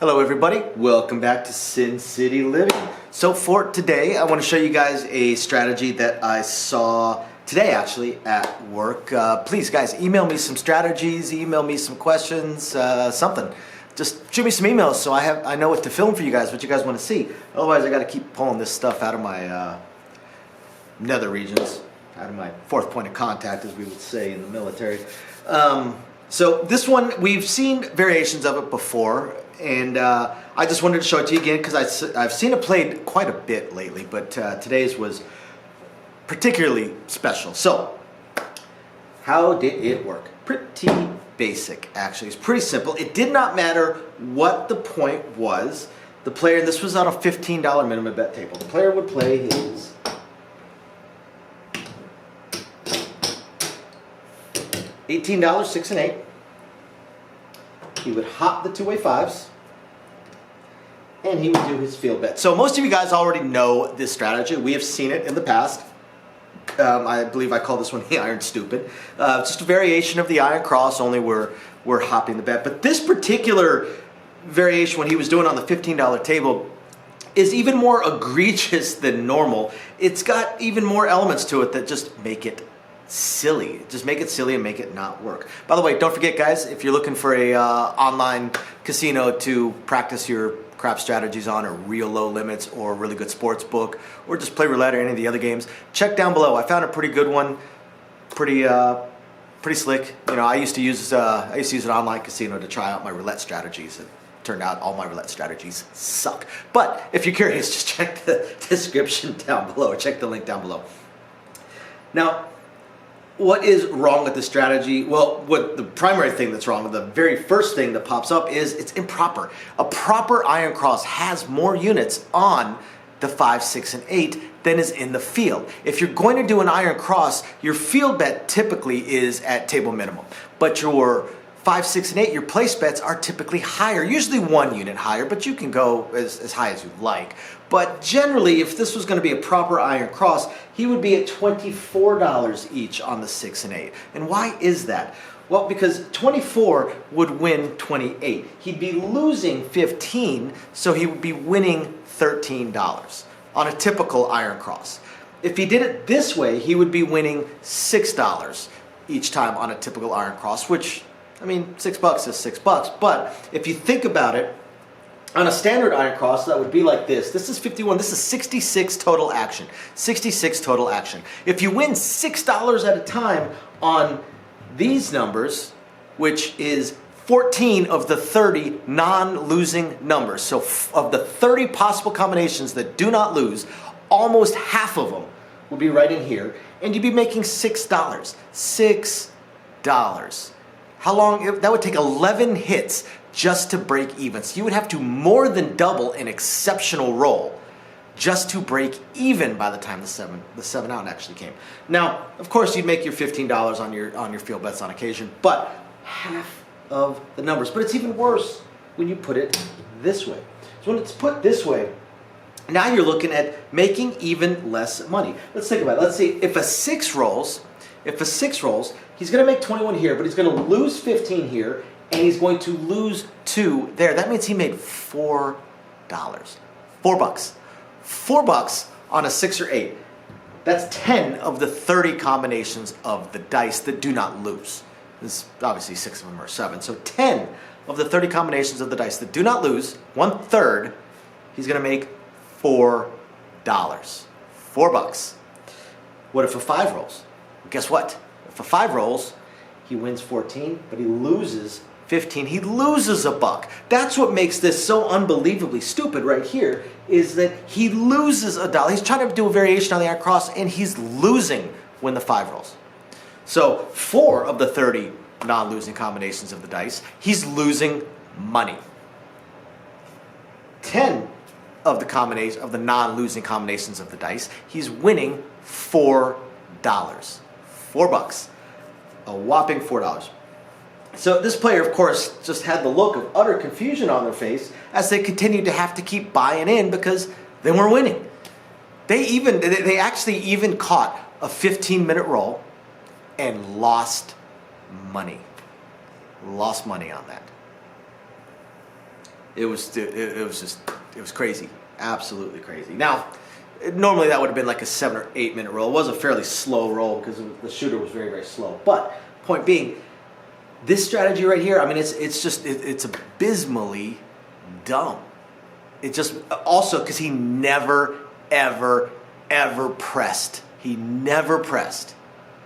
Hello everybody, welcome back to Sin City Living. So for today, I want to show you guys a strategy that I saw today actually at work. Please guys, email me some strategies, email me some questions, something. Just shoot me some emails so I know what to film for you guys, what you guys want to see. Otherwise I got to keep pulling this stuff out of my nether regions, out of my fourth point of contact, as we would say in the military. So this one, we've seen variations of it before, and I just wanted to show it to you again because I've seen it played quite a bit lately, but today's was particularly special. So, how did it work? Pretty basic, actually. It's pretty simple. It did not matter what the point was. The player, this was on a $15 minimum bet table. The player would play his $18, 6 and 8. He would hop the two-way fives, and he would do his field bet. So most of you guys already know this strategy. We have seen it in the past. I believe I call this one the Iron Stupid. Just a variation of the Iron Cross, only we're hopping the bet. But this particular variation, when he was doing on the $15 table, is even more egregious than normal. It's got even more elements to it that just make it silly. Just make it silly and make it not work. By the way, don't forget guys, if you're looking for a online casino to practice your crap strategies on, or real low limits, or a really good sports book, or just play roulette or any of the other games, check down below. I found a pretty good one, pretty slick. You know, I used to use an online casino to try out my roulette strategies. It turned out all my roulette strategies suck. But if you're curious, just check the description down below, or check the link down below. Now, what is wrong with this strategy? Well, what the primary thing that's wrong, the very first thing that pops up is it's improper. A proper Iron Cross has more units on the 5, 6, and 8 than is in the field. If you're going to do an Iron Cross, your field bet typically is at table minimum, but your 5, 6, and 8, your place bets are typically higher, usually 1 unit higher, but you can go as high as you like. But generally, if this was going to be a proper Iron Cross, he would be at $24 each on the 6 and 8. And why is that? Well, because 24 would win 28. He'd be losing 15, so he would be winning $13 on a typical Iron Cross. If he did it this way, he would be winning $6 each time on a typical Iron Cross, which, I mean, $6 is $6, but if you think about it, on a standard Iron Cross, that would be like this. This is 51, this is 66 total action. 66 total action. If you win $6 at a time on these numbers, which is 14 of the 30 non-losing numbers, so of the 30 possible combinations that do not lose, almost half of them will be right in here, and you'd be making $6. $6. How long? That would take 11 hits just to break even. So you would have to more than double an exceptional roll just to break even by the time the 7 out actually came. Now, of course, you'd make your $15 on your field bets on occasion, but half of the numbers. But it's even worse when you put it this way. So when it's put this way, now you're looking at making even less money. Let's think about it. Let's see, if a 6 rolls, he's going to make 21 here, but he's going to lose 15 here, and he's going to lose 2 there. That means he made $4. $4. $4 on a 6 or 8. That's 10 of the 30 combinations of the dice that do not lose. This obviously 6 of them are 7. So 10 of the 30 combinations of the dice that do not lose, 1/3, he's going to make $4. $4. What if a 5 rolls? Guess what? If a 5 rolls, he wins 14, but he loses 15. He loses $1. That's what makes this so unbelievably stupid right here, is that he loses $1. He's trying to do a variation on the Iron Cross, and he's losing when the 5 rolls. So 4 of the 30 non-losing combinations of the dice, he's losing money. 10 of the non-losing combinations of the dice, he's winning $4. $4. A whopping $4. So this player, of course, just had the look of utter confusion on their face as they continued to have to keep buying in because they weren't winning. They actually even caught a 15-minute roll and lost money. Lost money on that. It was crazy, absolutely crazy. Now, normally that would have been like a 7 or 8 minute roll. It was a fairly slow roll because the shooter was very, very slow. But point being, this strategy right here, I mean, it's abysmally dumb. It just also because he never, ever, ever pressed. He never pressed.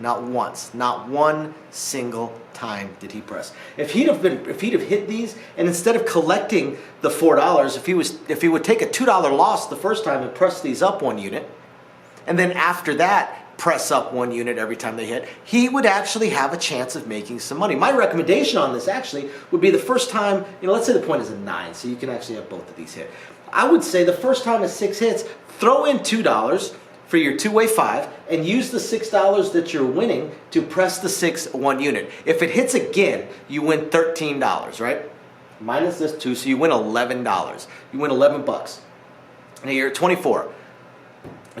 Not once. Not one single time did he press. If he'd have hit these, and instead of collecting the $4, if he would take a $2 loss the first time and press these up 1 unit, and then after that press up 1 unit every time they hit, he would actually have a chance of making some money. My recommendation on this actually would be the first time, let's say the point is a 9, so you can actually have both of these hit. I would say the first time a 6 hits, throw in $2 for your two-way 5 and use the $6 that you're winning to press the 6 1 unit. If it hits again, you win $13, right? Minus this 2, so you win $11. You win 11 bucks. Now you're at 24.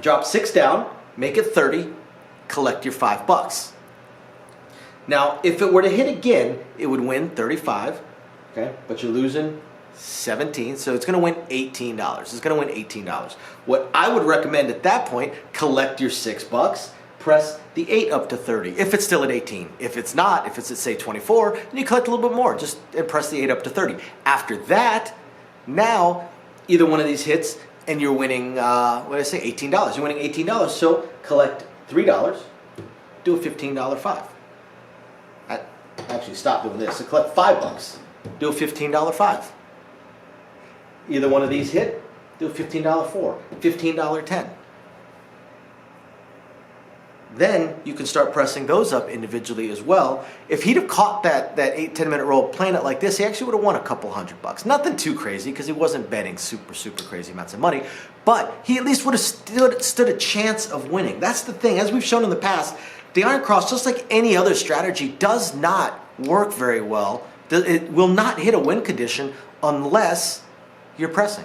Drop 6 down, make it 30, collect your $5. Now, if it were to hit again, it would win 35, okay? But you're losing 17, so it's going to win $18. It's going to win $18. What I would recommend at that point, collect your $6, press the 8 up to 30, if it's still at 18. If it's not, if it's at say 24, then you collect a little bit more, just and press the 8 up to 30. After that, now either one of these hits and you're winning, what did I say, $18. You're winning $18, so collect $3, do a $15 5. I actually stop doing this, so collect $5, do a $15 5. Either one of these hit, do a $15 4, $15 10. Then you can start pressing those up individually as well. If he'd have caught that 8-10 minute roll playing it like this, he actually would have won a couple $100. Nothing too crazy because he wasn't betting super crazy amounts of money, but he at least would have stood a chance of winning. That's the thing. As we've shown in the past, the Iron Cross, just like any other strategy, does not work very well. It will not hit a win condition unless you're pressing.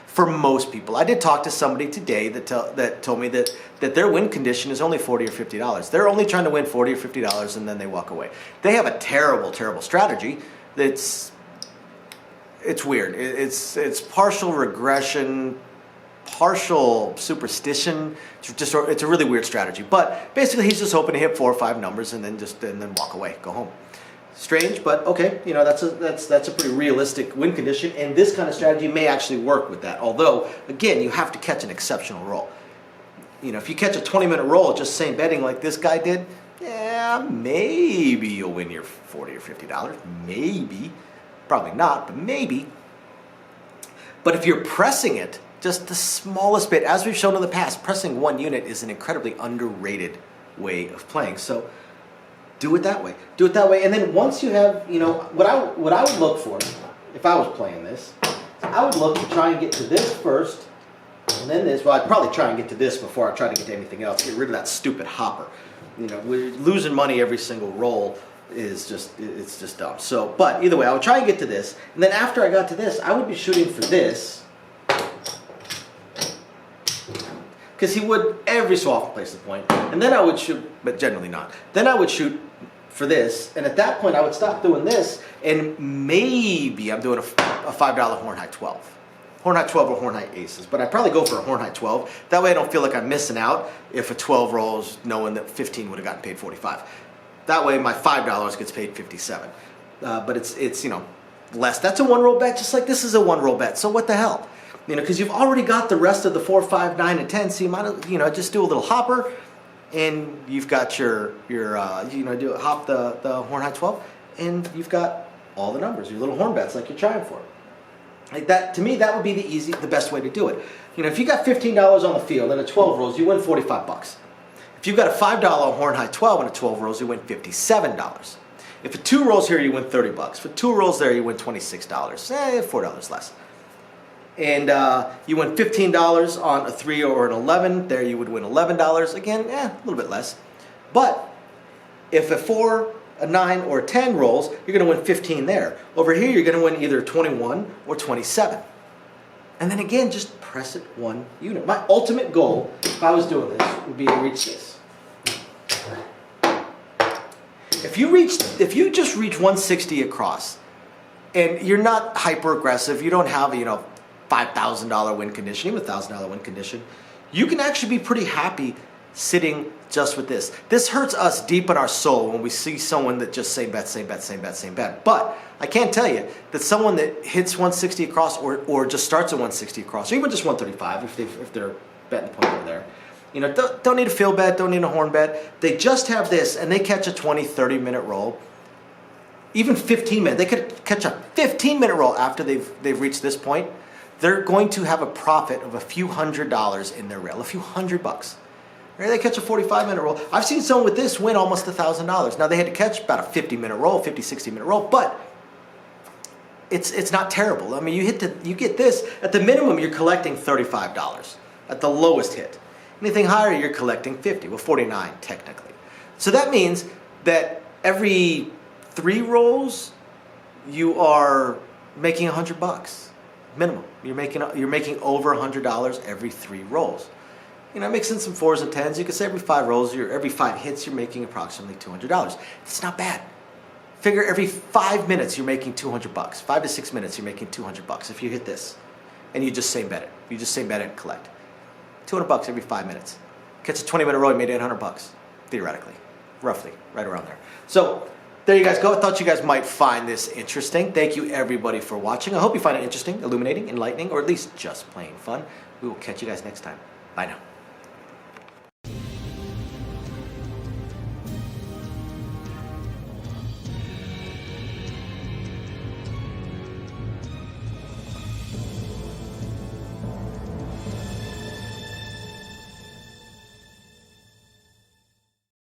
For most people. I did talk to somebody today that told me that their win condition is only $40 or $50. They're only trying to win $40 or $50 and then they walk away. They have a terrible strategy. It's weird. It's partial regression, partial superstition. It's a really weird strategy. But basically he's just hoping to hit 4 or 5 numbers and then walk away, go home. Strange, but okay, that's a pretty realistic win condition, and this kind of strategy may actually work with that. Although, again, you have to catch an exceptional roll. If you catch a 20-minute roll just same betting like this guy did, yeah, maybe you'll win your $40 or $50. Maybe. Probably not, but maybe. But if you're pressing it just the smallest bit, as we've shown in the past, pressing 1 unit is an incredibly underrated way of playing. So do it that way. And then once you have, what I would look for if I was playing this, I would look to try and get to this first, and then this. Well, I'd probably try and get to this before I try to get to anything else. Get rid of that stupid hopper. We're losing money every single roll is just dumb. So, but either way, I would try and get to this, and then after I got to this, I would be shooting for this. Because he would every so often place the point, and then I would shoot, but generally not. Then I would shoot for this, and at that point I would stop doing this, and maybe I'm doing a $5 horn high 12. Horn high 12 or horn high aces, but I'd probably go for a horn high 12. That way I don't feel like I'm missing out if a 12 rolls knowing that 15 would have gotten paid 45. That way my $5 gets paid 57. But it's less. That's a 1 roll bet, just like this is a 1 roll bet, so what the hell? Because you've already got the rest of the 4, 5, 9, and 10, so you might, just do a little hopper, and you've got your hop the horn high 12, and you've got all the numbers, your little horn bets like you're trying for. Like that, to me, that would be the best way to do it. If you got $15 on the field and a 12 rolls, you win $45. If you've got a $5 horn high 12 and a 12 rolls, you win $57. If a 2 rolls here, you win $30. For 2 rolls there, you win $26. $4 less. And you win $15 on a 3 or an 11. There you would win $11. Again, a little bit less. But if a 4, a 9, or a 10 rolls, you're going to win 15 there. Over here, you're going to win either 21 or 27. And then again, just press it 1 unit. My ultimate goal, if I was doing this, would be to reach this. If you just reach 160 across, and you're not hyper aggressive, you don't have, $5,000 win condition, even $1,000 win condition, you can actually be pretty happy sitting just with this. This hurts us deep in our soul when we see someone that just same bet, same bet, same bet, same bet. But I can't tell you that someone that hits 160 across or just starts at 160 across, or even just 135 if they're betting the point over there, don't need a field bet, don't need a horn bet. They just have this and they catch a 20, 30-minute roll. Even 15 minutes. They could catch a 15-minute roll after they've reached this point. They're going to have a profit of a few $100s in their rail, a few $100. Right? They catch a 45-minute roll. I've seen someone with this win almost $1,000. Now they had to catch about a 50-minute roll, 50, 60-minute roll, but it's not terrible. I mean, you get this at the minimum, you're collecting $35 at the lowest hit. Anything higher, you're collecting 50. Well, 49 technically. So that means that every 3 rolls, you are making $100 minimum. You're making over $100 every 3 rolls. Mix in some 4s and 10s. You could say every 5 rolls, every 5 hits, you're making approximately $200. It's not bad. Figure every 5 minutes you're making $200. 5 to 6 minutes you're making $200 if you hit this, and you just same bet it. You just same bet it and collect $200 every 5 minutes. Catch a 20-minute roll, you made $800 theoretically, roughly, right around there. So there you guys go. I thought you guys might find this interesting. Thank you everybody for watching. I hope you find it interesting, illuminating, enlightening, or at least just plain fun. We will catch you guys next time. Bye now.